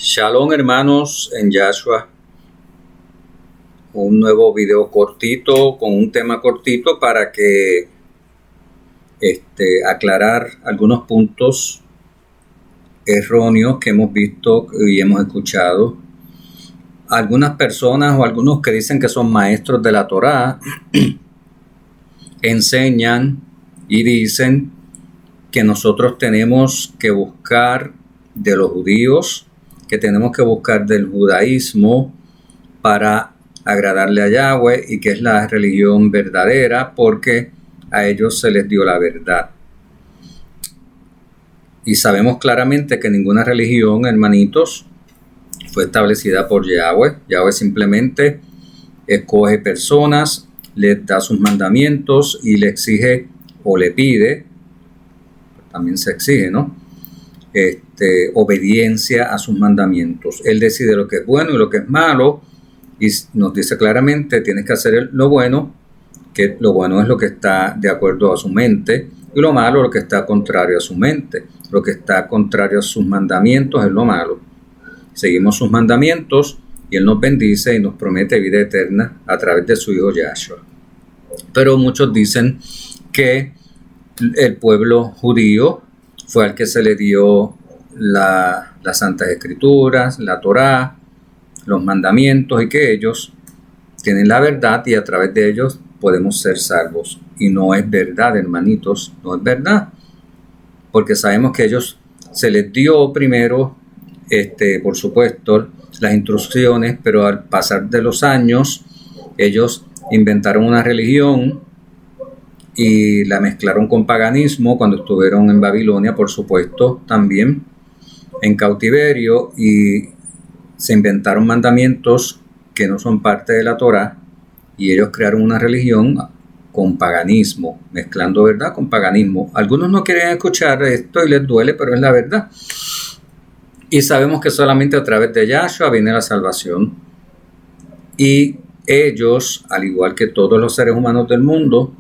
Shalom hermanos en Yahshua, un nuevo video cortito con un tema cortito para que aclarar algunos puntos erróneos que hemos visto y hemos escuchado. Algunas personas o algunos que dicen que son maestros de la Torá enseñan y dicen que nosotros tenemos que buscar de los judíos, que tenemos que buscar del judaísmo para agradarle a Yahweh y que es la religión verdadera porque a ellos se les dio la verdad. Y sabemos claramente que ninguna religión, hermanitos, fue establecida por Yahweh. Yahweh simplemente escoge personas, les da sus mandamientos y le exige o le pide, también se exige, ¿no? Obediencia a sus mandamientos. Él decide lo que es bueno y lo que es malo y nos dice claramente tienes que hacer lo bueno, que lo bueno es lo que está de acuerdo a su mente y lo malo lo que está contrario a su mente. Lo que está contrario a sus mandamientos es lo malo. Seguimos sus mandamientos y Él nos bendice y nos promete vida eterna a través de su Hijo Yahshua. Pero muchos dicen que el pueblo judío fue al que se le dio las Santas Escrituras, la Torá, los mandamientos y que ellos tienen la verdad y a través de ellos podemos ser salvos. Y no es verdad, hermanitos, no es verdad. Porque sabemos que ellos se les dio primero, por supuesto, las instrucciones, pero al pasar de los años, ellos inventaron una religión y la mezclaron con paganismo cuando estuvieron en Babilonia, por supuesto, también en cautiverio, y se inventaron mandamientos que no son parte de la Torá y ellos crearon una religión con paganismo, mezclando verdad con paganismo. Algunos no quieren escuchar esto y les duele, pero es la verdad. Y sabemos que solamente a través de Yahshua viene la salvación. Y ellos, al igual que todos los seres humanos del mundo,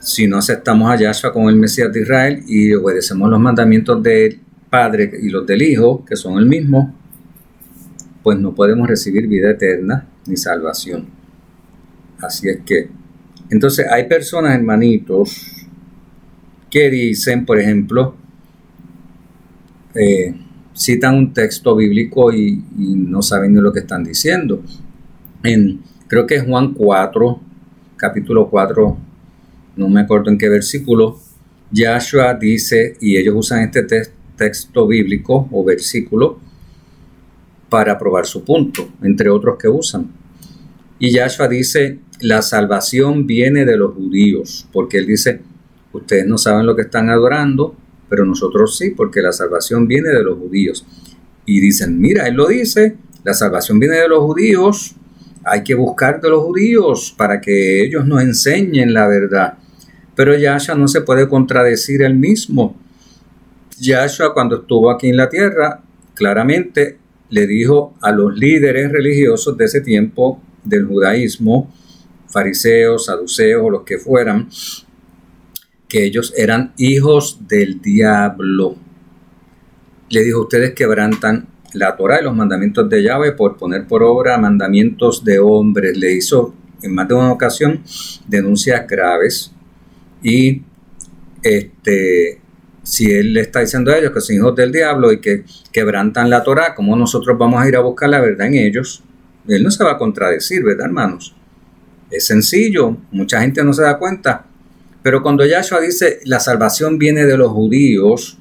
si no aceptamos a Yahshua como el Mesías de Israel y obedecemos los mandamientos del Padre y los del Hijo, que son el mismo, pues no podemos recibir vida eterna ni salvación. Así es que, entonces hay personas, hermanitos, que dicen, por ejemplo, citan un texto bíblico y no saben ni lo que están diciendo. Creo que es Juan 4, capítulo 4, no me acuerdo en qué versículo, Yahshua dice, y ellos usan este texto bíblico o versículo para probar su punto, entre otros que usan. Y Yahshua dice, la salvación viene de los judíos, porque él dice, ustedes no saben lo que están adorando, pero nosotros sí, porque la salvación viene de los judíos. Y dicen, mira, él lo dice, la salvación viene de los judíos, hay que buscar de los judíos para que ellos nos enseñen la verdad. Pero Yahshua no se puede contradecir él mismo. Yahshua, cuando estuvo aquí en la tierra, claramente le dijo a los líderes religiosos de ese tiempo del judaísmo, fariseos, saduceos o los que fueran, que ellos eran hijos del diablo. Le dijo, ustedes quebrantan la Torá y los mandamientos de Yahweh por poner por obra mandamientos de hombres. Le hizo en más de una ocasión denuncias graves y si él le está diciendo a ellos que son hijos del diablo y que quebrantan la Torá, ¿cómo nosotros vamos a ir a buscar la verdad en ellos? Él no se va a contradecir, ¿verdad, hermanos? Es sencillo, mucha gente no se da cuenta. Pero cuando Yahshua dice la salvación viene de los judíos,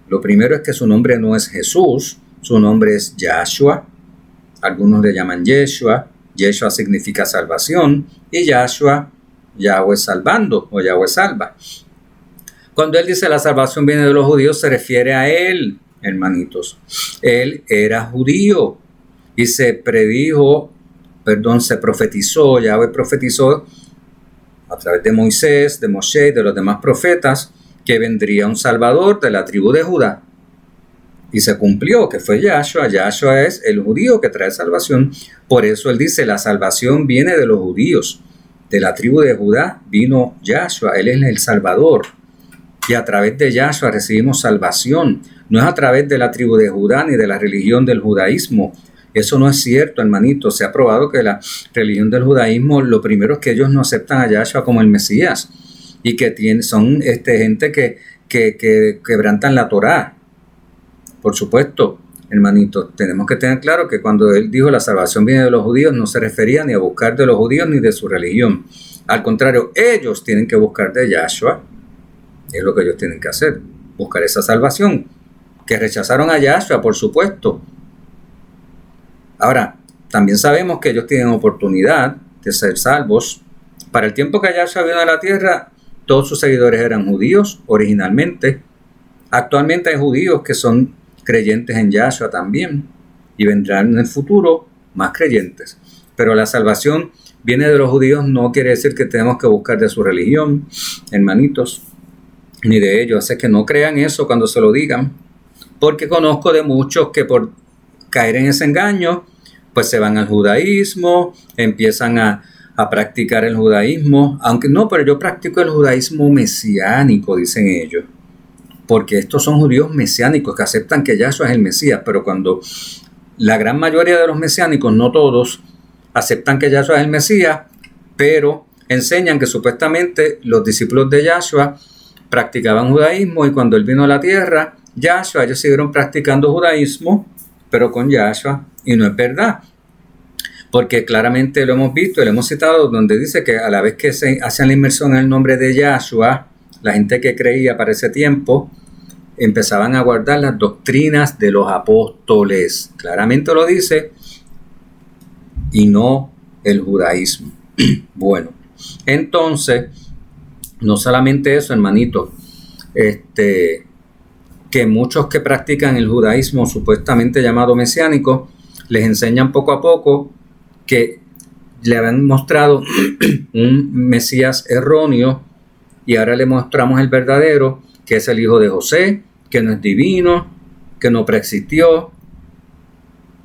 lo primero es que su nombre no es Jesús, su nombre es Yahshua. Algunos le llaman Yeshua. Yeshua significa salvación y Yahshua, Yahweh salvando o Yahweh salva. Cuando él dice la salvación viene de los judíos, se refiere a él, hermanitos. Él era judío y se profetizó, Yahweh profetizó a través de Moisés, de Moshe y de los demás profetas que vendría un salvador de la tribu de Judá. Y se cumplió, que fue Yahshua. Yahshua es el judío que trae salvación. Por eso él dice, la salvación viene de los judíos. De la tribu de Judá vino Yahshua, él es el salvador. y a través de Yahshua recibimos salvación. No es a través de la tribu de Judá ni de la religión del judaísmo. Eso no es cierto, hermanito. Se ha probado que la religión del judaísmo, lo primero es que ellos no aceptan a Yahshua como el Mesías y que son gente que quebrantan la Torá. Por supuesto, hermanito, tenemos que tener claro que cuando él dijo la salvación viene de los judíos, no se refería ni a buscar de los judíos ni de su religión. Al contrario, ellos tienen que buscar de Yahshua. Es lo que ellos tienen que hacer, buscar esa salvación. Que rechazaron a Yahshua, por supuesto. Ahora, también sabemos que ellos tienen oportunidad de ser salvos. Para el tiempo que Yahshua vino a la tierra, todos sus seguidores eran judíos originalmente. Actualmente hay judíos que son creyentes en Yahshua también, y vendrán en el futuro más creyentes. Pero la salvación viene de los judíos, no quiere decir que tenemos que buscar de su religión, hermanitos, ni de ellos. Así que no crean eso cuando se lo digan, porque conozco de muchos que por caer en ese engaño, pues se van al judaísmo, empiezan a practicar el judaísmo, aunque no, pero yo practico el judaísmo mesiánico, dicen ellos, porque estos son judíos mesiánicos que aceptan que Yahshua es el Mesías, pero cuando la gran mayoría de los mesiánicos, no todos, aceptan que Yahshua es el Mesías, pero enseñan que supuestamente los discípulos de Yahshua practicaban judaísmo y cuando él vino a la tierra, Yahshua, ellos siguieron practicando judaísmo, pero con Yahshua, y no es verdad. Porque claramente lo hemos visto, lo hemos citado, donde dice que a la vez que se hacían la inmersión en el nombre de Yahshua, la gente que creía para ese tiempo, empezaban a guardar las doctrinas de los apóstoles. Claramente lo dice, y no el judaísmo. Bueno, entonces, no solamente eso, hermanito, que muchos que practican el judaísmo supuestamente llamado mesiánico, les enseñan poco a poco que le habían mostrado un Mesías erróneo y ahora le mostramos el verdadero, que es el hijo de José, que no es divino, que no preexistió,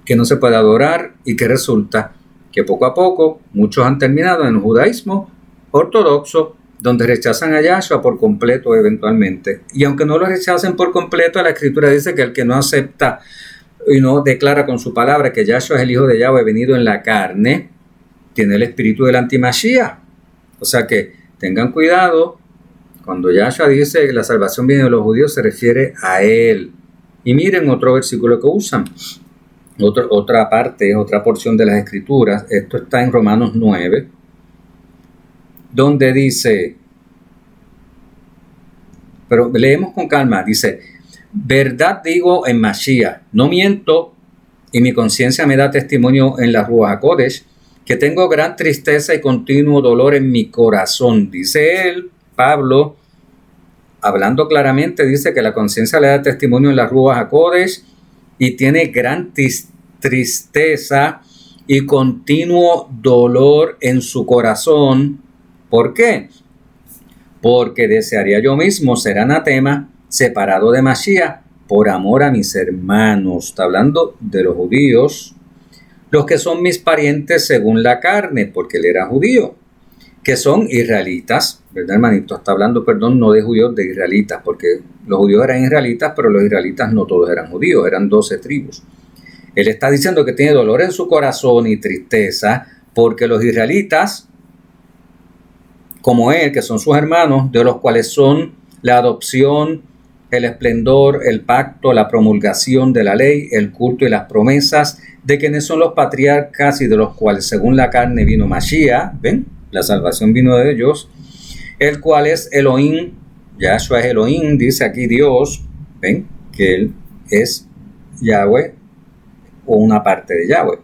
que no se puede adorar y que resulta que poco a poco muchos han terminado en el judaísmo ortodoxo, donde rechazan a Yahshua por completo eventualmente. Y aunque no lo rechacen por completo, la Escritura dice que el que no acepta y no declara con su palabra que Yahshua es el Hijo de Yahweh venido en la carne, tiene el espíritu del antimashiach. O sea que tengan cuidado, cuando Yahshua dice que la salvación viene de los judíos, se refiere a él. Y miren otro versículo que usan, otra parte, otra porción de las Escrituras. Esto está en Romanos 9, donde dice, pero leemos con calma, dice: verdad digo en Mashiach, no miento, y mi conciencia me da testimonio en la Ruach HaKodesh, que tengo gran tristeza y continuo dolor en mi corazón. Dice él, Pablo, hablando claramente, dice que la conciencia le da testimonio en la Ruach HaKodesh y tiene gran tristeza y continuo dolor en su corazón. ¿Por qué? Porque desearía yo mismo ser anatema, separado de Mashiach, por amor a mis hermanos. Está hablando de los judíos, los que son mis parientes según la carne, porque él era judío, que son israelitas, ¿verdad, hermanito? Está hablando, perdón, no de judíos, de israelitas, porque los judíos eran israelitas, pero los israelitas no todos eran judíos, eran 12 tribus. Él está diciendo que tiene dolor en su corazón y tristeza, porque los israelitas, como él, que son sus hermanos, de los cuales son la adopción, el esplendor, el pacto, la promulgación de la ley, el culto y las promesas, de quienes son los patriarcas y de los cuales según la carne vino Mashiach, ¿ven? La salvación vino de ellos, el cual es Elohim, Yahshua es Elohim, dice aquí Dios, ¿ven? Que él es Yahweh o una parte de Yahweh.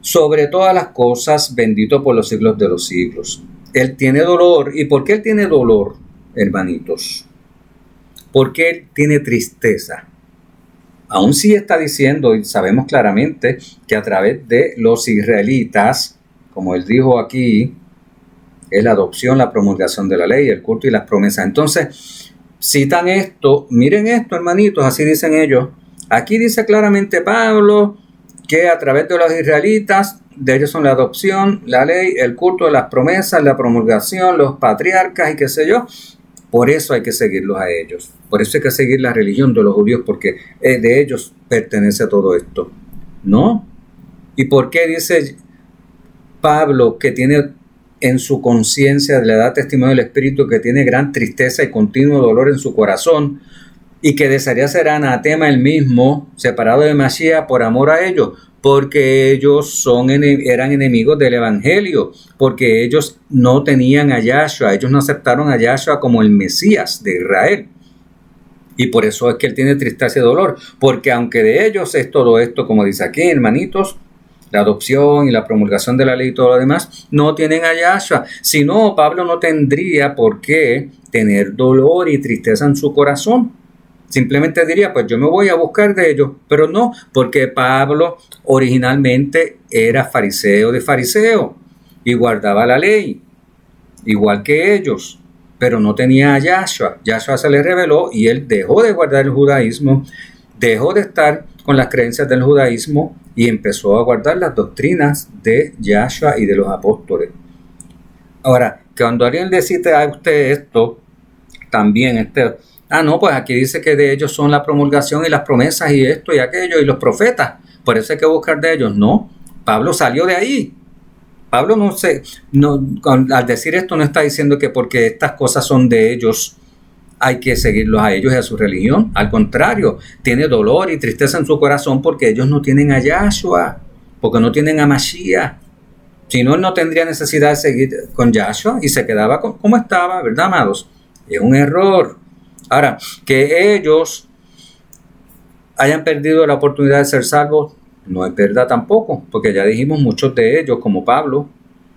Sobre todas las cosas, bendito por los siglos de los siglos. Él tiene dolor. ¿Y por qué él tiene dolor, hermanitos? ¿Por qué él tiene tristeza? Aún sí está diciendo, y sabemos claramente, que a través de los israelitas, como él dijo aquí, es la adopción, la promulgación de la ley, el culto y las promesas. Entonces, citan esto, miren esto, hermanitos, así dicen ellos. Aquí dice claramente Pablo que a través de los israelitas, de ellos son la adopción, la ley, el culto, las promesas, la promulgación, los patriarcas y qué sé yo. Por eso hay que seguirlos a ellos. Por eso hay que seguir la religión de los judíos, porque de ellos pertenece todo esto. ¿No? ¿Y por qué dice Pablo que tiene en su conciencia, le da testimonio del Espíritu, que tiene gran tristeza y continuo dolor en su corazón, y que desearía ser anatema él mismo, separado de Mashiach por amor a ellos? Porque ellos eran enemigos del Evangelio, porque ellos no tenían a Yahshua, ellos no aceptaron a Yahshua como el Mesías de Israel. Y por eso es que él tiene tristeza y dolor, porque aunque de ellos es todo esto, como dice aquí, hermanitos, la adopción y la promulgación de la ley y todo lo demás, no tienen a Yahshua. Si no, Pablo no tendría por qué tener dolor y tristeza en su corazón. Simplemente diría, pues yo me voy a buscar de ellos, pero no, porque Pablo originalmente era fariseo de fariseo y guardaba la ley, igual que ellos, pero no tenía a Yahshua. Yahshua se le reveló y él dejó de guardar el judaísmo, dejó de estar con las creencias del judaísmo y empezó a guardar las doctrinas de Yahshua y de los apóstoles. Ahora, que cuando alguien le cite a usted esto, también no, pues aquí dice que de ellos son la promulgación y las promesas y esto y aquello y los profetas, por eso hay que buscar de ellos. No, Pablo salió de ahí. Pablo al decir esto no está diciendo que porque estas cosas son de ellos hay que seguirlos a ellos y a su religión. Al contrario, tiene dolor y tristeza en su corazón porque ellos no tienen a Yahshua, porque no tienen a Mashiach. Si no, él no tendría necesidad de seguir con Yahshua y se quedaba como estaba, ¿verdad, amados? Es un error. Ahora, que ellos hayan perdido la oportunidad de ser salvos, no es verdad tampoco, porque ya dijimos, muchos de ellos, como Pablo,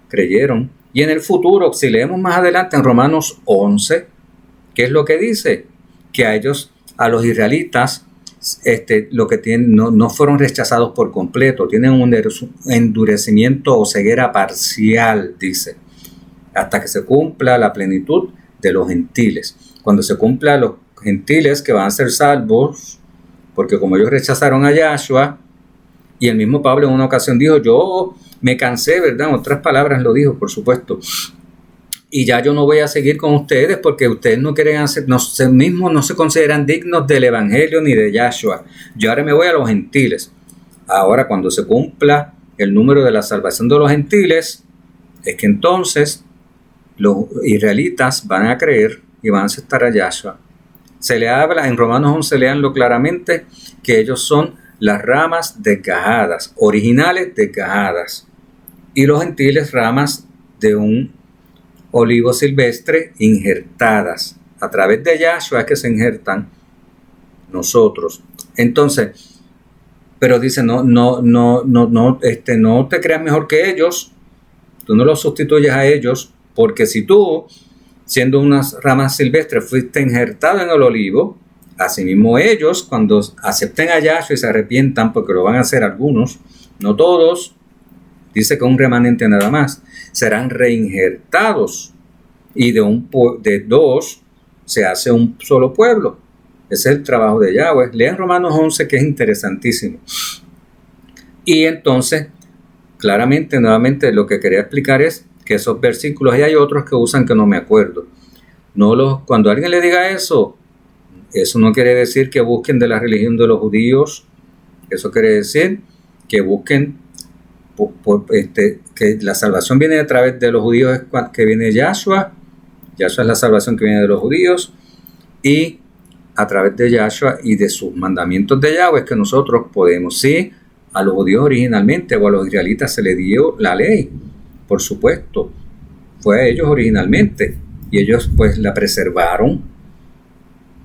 creyeron. Y en el futuro, si leemos más adelante en Romanos 11, ¿qué es lo que dice? Que a ellos, a los israelitas, lo que tienen, no fueron rechazados por completo, tienen un endurecimiento o ceguera parcial, dice, hasta que se cumpla la plenitud de los gentiles. Cuando se cumpla los gentiles que van a ser salvos, porque como ellos rechazaron a Yahshua, y el mismo Pablo en una ocasión dijo, yo me cansé, ¿verdad? En otras palabras lo dijo, por supuesto, y ya yo no voy a seguir con ustedes porque ustedes no quieren hacer, mismos no se consideran dignos del Evangelio ni de Yahshua. Yo ahora me voy a los gentiles. Ahora, cuando se cumpla el número de la salvación de los gentiles, es que entonces los israelitas van a creer y van a aceptar a Yahshua. Se le habla, en Romanos 11, leanlo claramente, que ellos son las ramas desgajadas, originales desgajadas, y los gentiles ramas de un olivo silvestre injertadas. A través de Yahshua es que se injertan nosotros. Entonces, pero dice, no te creas mejor que ellos, tú no los sustituyes a ellos, porque si tú, siendo unas ramas silvestres, fuiste injertado en el olivo, asimismo ellos, cuando acepten a Yahshua y se arrepientan, porque lo van a hacer algunos, no todos, dice que un remanente nada más, serán reinjertados, y de dos se hace un solo pueblo. Ese es el trabajo de Yahweh. Lean Romanos 11, que es interesantísimo. Y entonces, claramente, nuevamente, lo que quería explicar es que esos versículos, y hay otros que usan que no me acuerdo. Cuando alguien le diga eso no quiere decir que busquen de la religión de los judíos. Eso quiere decir que busquen que la salvación viene a través de los judíos, que viene Yahshua. Yahshua es la salvación que viene de los judíos, y a través de Yahshua y de sus mandamientos de Yahweh que nosotros podemos. Sí, a los judíos originalmente o a los israelitas se les dio la ley, por supuesto, fue a ellos originalmente, y ellos pues la preservaron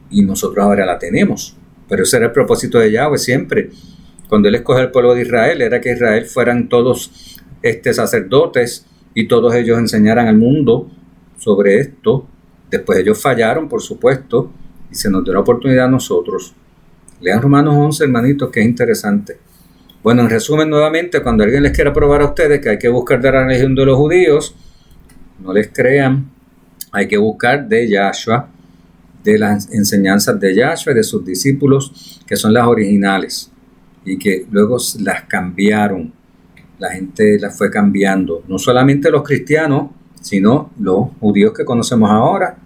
y nosotros ahora la tenemos. Pero ese era el propósito de Yahweh siempre. Cuando él escogió al pueblo de Israel, era que Israel fueran todos sacerdotes y todos ellos enseñaran al mundo sobre esto. Después ellos fallaron, por supuesto, y se nos dio la oportunidad a nosotros. Lean Romanos 11, hermanitos, que es interesante. Bueno, en resumen, nuevamente, cuando alguien les quiera probar a ustedes que hay que buscar de la religión de los judíos, no les crean, hay que buscar de Yahshua, de las enseñanzas de Yahshua y de sus discípulos, que son las originales, y que luego las cambiaron. La gente las fue cambiando, no solamente los cristianos, sino los judíos que conocemos ahora,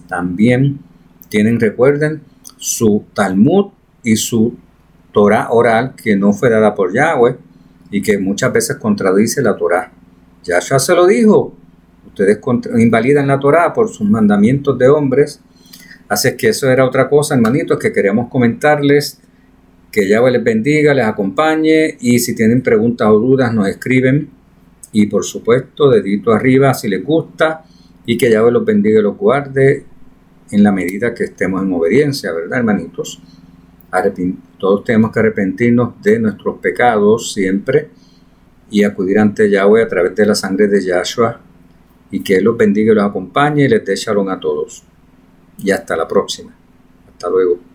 también tienen, recuerden, su Talmud y su Torah oral que no fue dada por Yahweh y que muchas veces contradice la Torah. Yahshua se lo dijo, ustedes invalidan la Torah por sus mandamientos de hombres. Así que eso era otra cosa, hermanitos, que queríamos comentarles. Que Yahweh les bendiga, les acompañe, y si tienen preguntas o dudas nos escriben, y por supuesto dedito arriba si les gusta, y que Yahweh los bendiga y los guarde en la medida que estemos en obediencia, ¿verdad, hermanitos? Todos tenemos que arrepentirnos de nuestros pecados siempre y acudir ante Yahweh a través de la sangre de Yahshua, y que Él los bendiga y los acompañe y les dé shalom a todos. Y hasta la próxima. Hasta luego.